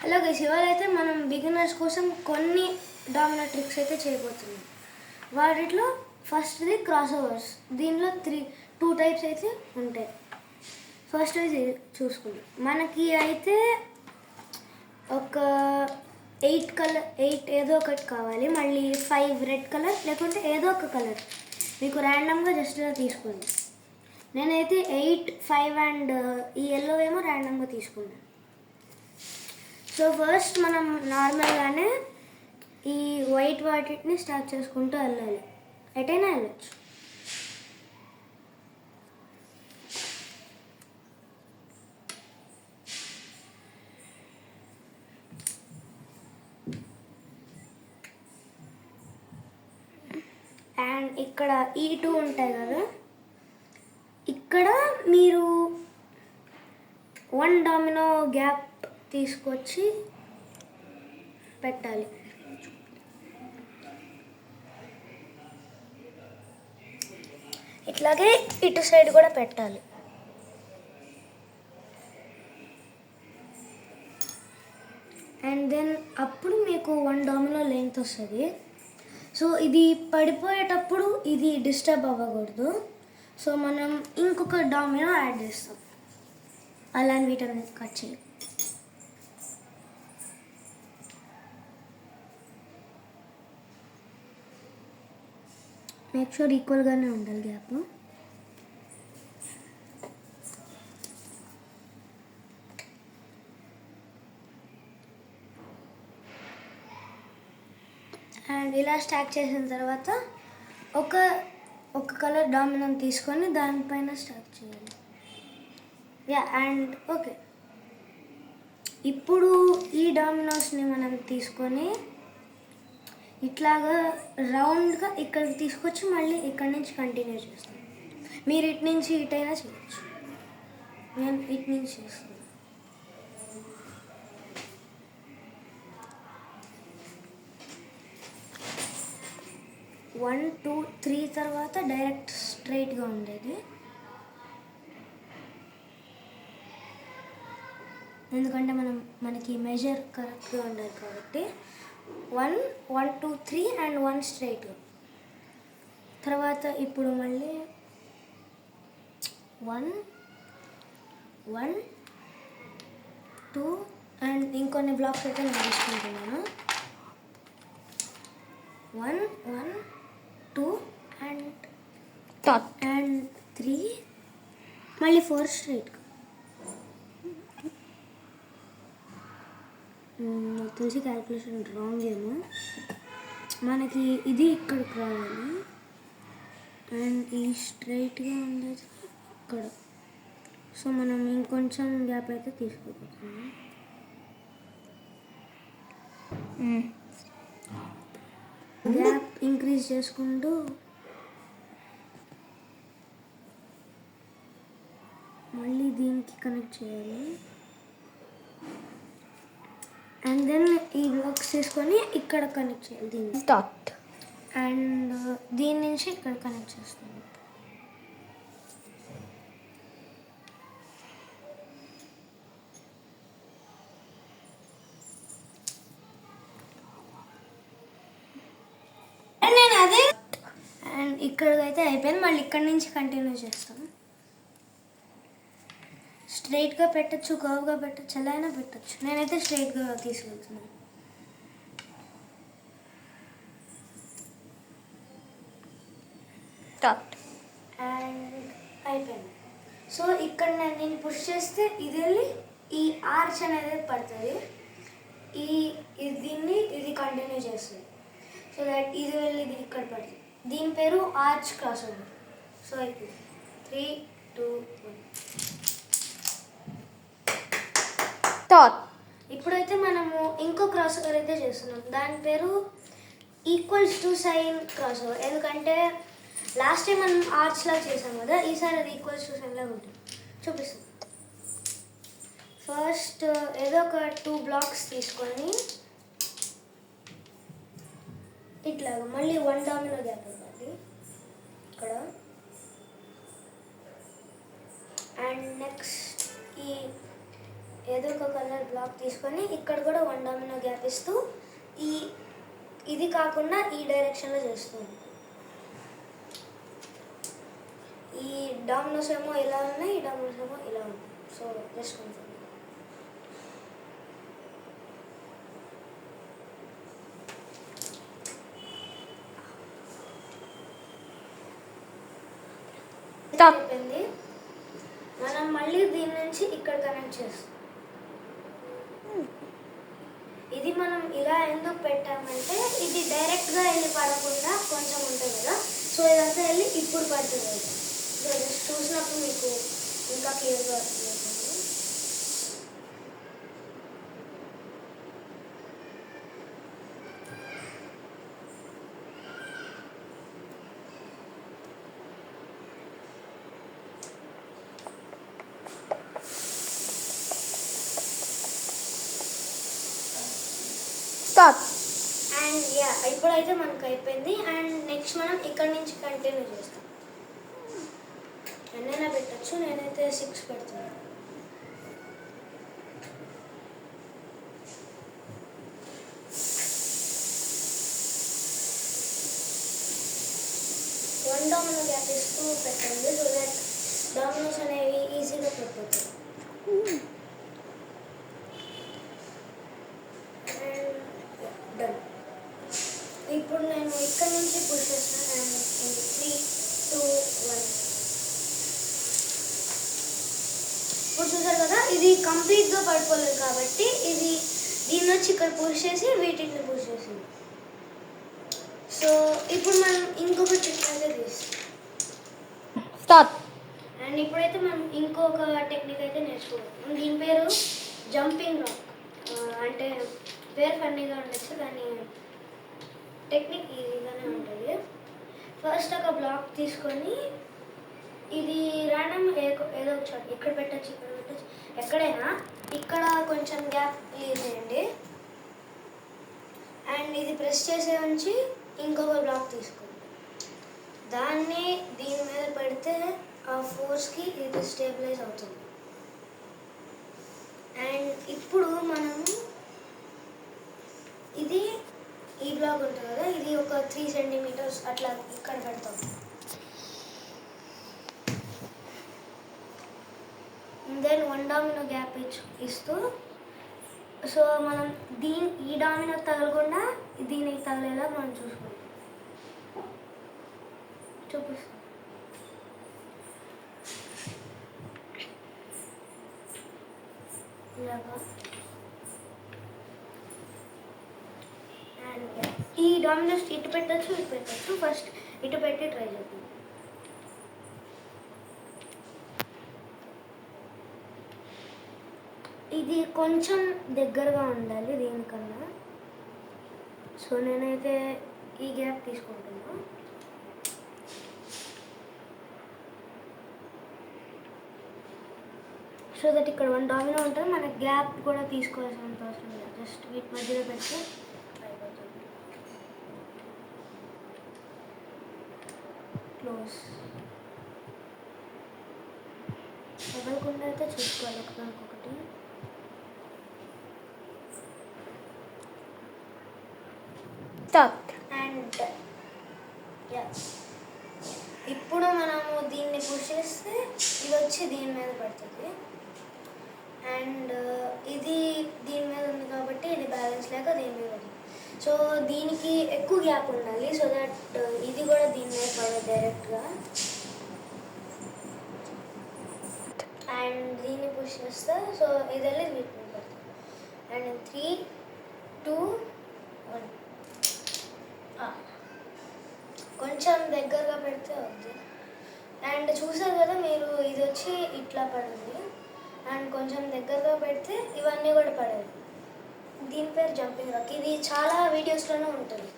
Hello guys, ఇవాళ అయితే మనం బిగినర్స్ కోసం కొన్ని డామినో ట్రిక్స్ అయితే చేయబోతున్నాం. వాటిలో ఫస్ట్ది క్రాస్ ఓవర్స్. దీనిలో 2 టైప్స్ అయితే ఉంటాయి. ఫస్ట్ ఇది చూసుకుందాం. మనకి అయితే ఒక 8 ఏదో ఒకటి కావాలి, మళ్ళీ 5 రెడ్ కలర్, లేకుంటే ఏదో ఒక కలర్ మీకు ర్యాండమ్గా జస్ట్ ఇలా తీసుకోండి. నేనైతే 8, 5 అండ్ ఈ ఎల్లో ఏమో ర్యాండమ్గా తీసుకున్నాను. సో ఫస్ట్ మనం నార్మల్గానే ఈ వైట్ వాటిని స్టార్ట్ చేసుకుంటూ వెళ్ళాలి. ఎటైనా వెళ్ళచ్చు. అండ్ ఇక్కడ ఈ 2 ఉంటాయి కదా, ఇక్కడ మీరు 1 డామినో గ్యాప్ తీసుకొచ్చి పెట్టాలి. ఇట్లాగే ఇటు సైడ్ కూడా పెట్టాలి. అండ్ దెన్ అప్పుడు మీకు 1 డామినో లెంగ్త్ వస్తుంది. సో ఇది పడిపోయేటప్పుడు ఇది డిస్టర్బ్ అవ్వకూడదు. సో మనం ఇంకొక డామినో యాడ్ చేస్తాం. అలాని వీటన్ని కట్ చేయాలి. మేక్ షూర్ ఈక్వల్గానే ఉండాలి గ్యాప్. అండ్ ఇలా స్టాక్ చేసిన తర్వాత ఒక కలర్ డామినోని తీసుకొని దానిపైన స్టాక్ చేయాలి. అండ్ ఓకే, ఇప్పుడు ఈ డామినోస్ని మనం తీసుకొని ఇట్లాగా రౌండ్గా ఇక్కడికి తీసుకొచ్చి మళ్ళీ ఇక్కడి నుంచి కంటిన్యూ చేస్తాం. మీరు ఇటు నుంచి ఇటైనా చేయొచ్చు. నేను ఇటు నుంచి చేస్తాను. వన్, 2, 3 తర్వాత డైరెక్ట్ స్ట్రైట్గా ఉండేది. ఎందుకంటే మనకి మెజర్ కరెక్ట్గా ఉండాలి కాబట్టి 1, 2, 3 అండ్ 1 స్ట్రైట్. తర్వాత ఇప్పుడు మళ్ళీ 1, 2 అండ్ ఇంకొన్ని బ్లాక్స్ అయితే నేను తీసుకుంటున్నాను. 1, 2 అండ్ 3 మళ్ళీ 4 స్ట్రైట్. తెలిసి క్యాల్కులేషన్ రాంగ్ ఏమో. మనకి ఇది ఇక్కడికి రావాలి అండ్ ఈ స్ట్రైట్గా ఉండేది ఇక్కడ. సో మనం ఇంకొంచెం గ్యాప్ అయితే తీసుకోబోతున్నాం. గ్యాప్ ఇంక్రీజ్ చేసుకుంటూ మళ్ళీ దీనికి కనెక్ట్ చేయాలి. అండ్ దెన్ ఈ బ్లాక్స్ తీసుకొని ఇక్కడ కనెక్ట్ చేయాలి దీన్ని. స్టార్ట్. అండ్ దీని నుంచి ఇక్కడ కనెక్ట్ చేస్తాను. నేను అదే అండ్ ఇక్కడికైతే అయిపోయింది. మళ్ళీ ఇక్కడ నుంచి కంటిన్యూ చేస్తాను. స్ట్రైట్గా పెట్టచ్చు, కర్వ్గా పెట్టచ్చు, ఎలా అయినా పెట్టచ్చు. నేనైతే స్ట్రైట్గా తీసుకెళ్తున్నాను. అండ్ అయిపోయింది. సో ఇక్కడ నేను పుష్ చేస్తే ఇది వెళ్ళి ఈ ఆర్చ్ అనేది పడుతుంది. ఇది కంటిన్యూ చేస్తుంది. సో దట్ ఇది వెళ్ళి ఇది ఇక్కడ పడుతుంది. దీని పేరు ఆర్చ్ క్రాస్ ఓవర్. సో అయిపోయింది. 3, 2, 1. ఇప్పుడైతే మనము ఇంకో క్రాస్ ఓవర్ అయితే చేస్తున్నాం. దాని పేరు equals to sign cross over. ఎందుకంటే లాస్ట్ టైం మనం ఆర్చ్ లాగా చేసాం కదా, ఈసారి అది ఈక్వల్స్ టు సైన్ లాగా ఉంటుంది. చూపిస్తాం. ఫస్ట్ ఏదో ఒక 2 బ్లాక్స్ తీసుకొని ఇట్లాగా మళ్ళీ 1 డామినో గ్యాప్ ఇవ్వాలి ఇక్కడ. అండ్ నెక్స్ట్ ఈ ఏదో ఒక కలర్ బ్లాక్ తీసుకొని ఇక్కడ కూడా 1 డామినో గ్యాప్ ఇస్తూ ఇది కాకుండా ఈ డైరెక్షన్లో చేస్తుంది. ఈ డామినోస్ ఏమో ఇలా ఉన్నాయి, ఈ డామినోస్ ఏమో ఇలా ఉన్నాయి. So just confirm. అయిపోయింది. మనం మళ్ళీ దీని నుంచి ఇక్కడ కనెక్ట్ చేస్తాం. ఇది మనం ఇలా ఎందుకు పెట్టామంటే ఇది డైరెక్ట్గా వెళ్ళి పడకుండా కొంచెం ఉంటుంది కదా, సో ఇదంతా వెళ్ళి ఇప్పుడు పడుతుంది. సో జస్ట్ చూసినప్పుడు మీకు ఇంకా క్లియర్గా వస్తుంది. అండ్ ఇప్పుడైతే మనకు అయిపోయింది. అండ్ నెక్స్ట్ మనం ఇక్కడ నుంచి కంటిన్యూ చేస్తాం. ఎన్నైనా పెట్టచ్చు, నేనైతే 6 పెడుతున్నాను. వన్ డామినో గ్యాప్ ఇస్తూ పెట్టండి, సో దట్ డామినోస్ అనేవి ఈజీగా పడిపోతాయి. ఇప్పుడు నేను ఇక్కడ నుంచి పుష్ చేస్తాను. అండ్ 3, 2, 1. ఇప్పుడు చూసారు కదా, ఇది కంప్లీట్గా పడిపోలేదు కాబట్టి ఇది దీన్ని వచ్చి ఇక్కడ పుష్ చేసి వీటిని పుష్ చేసింది. సో ఇప్పుడు మనం ఇంకొక ట్రిక్ అయితే తీస్తాం. అండ్ ఇప్పుడైతే మనం ఇంకొక టెక్నిక్ అయితే నేర్చుకోవాలి. దీని పేరు జంపింగ్ రాక్. అంటే పేరు ఫన్నీగా ఉండొచ్చు కానీ టెక్నిక్ ఈజీగానే ఉంటుంది. ఫస్ట్ ఒక బ్లాక్ తీసుకొని ఇది ర్యాండమ్ ఏదో ఒక చోట ఇక్కడ పెట్టచ్చు, ఇక్కడ పెట్టచ్చు, ఎక్కడైనా ఇక్కడ కొంచెం గ్యాప్ లీవ్ చేయండి. అండ్ ఇది ప్రెస్ చేసే ఉంచి ఇంకొక బ్లాక్ తీసుకోండి. దాన్ని దీని మీద పెడితే ఆ ఫోర్స్కి ఇది స్టేబిలైజ్ అవుతుంది. అండ్ ఇప్పుడు మనము ఇది ఈ బ్లాక్ ఉంటుంది కదా, ఇది ఒక 3 సెంటీమీటర్స్ అట్లా ఇక్కడ పెడతాం. దెన్ 1 డామినో గ్యాప్ ఇస్తూ, సో మనం ఈ డామినో తగలకుండా దీనికి తగలేలా మనం చూసుకుంటాం. చూపిస్తాం. ఇలాగా ఈ డామినోస్ ఇటు పెట్టచ్చు, ఇటు పెట్టచ్చు. ఫస్ట్ ఇటు పెట్టి ట్రై చేద్దాం. ఇది కొంచెం దగ్గరగా ఉండాలి దీనికన్నా. సో నేనైతే ఈ గ్యాప్ తీసుకుంటున్నా. సో దట్ ఇక్కడ 1 డామినో ఉంటుంది, మనకు గ్యాప్ కూడా తీసుకోవాల్సినంత అవసరం లేదు. జస్ట్ వీటి మధ్యలో పెడితే క్లోజ్. వదలకుండా అయితే చూసుకోవాలి ఒకదానికొకటి. అండ్ ఇప్పుడు మనము దీన్ని పుష్ చేస్తే ఇది వచ్చి దీని మీద పడుతుంది. అండ్ ఇది దీని మీద ఉంది కాబట్టి ఇది బ్యాలెన్స్ లేక దీని మీద ఉంది. సో దీనికి ఎక్కువ గ్యాప్ ఉండాలి, సో దట్ ఇది కూడా దీని మీద పడదు డైరెక్ట్గా. అండ్ దీన్ని పుష్ చేస్తే సో ఇది వెళ్ళి వీటి మీద పడుతుంది. అండ్ 3, 2, 1. కొంచెం దగ్గరగా పెడితే అవుతుంది. అండ్ చూసారు కదా మీరు, ఇది వచ్చి ఇట్లా పడింది. అండ్ కొంచెం దగ్గరగా పెడితే ఇవన్నీ కూడా పడేది. దీని పేరు జంపింగ్ రాక్. ఇది చాలా వీడియోస్లోనే ఉంటుంది.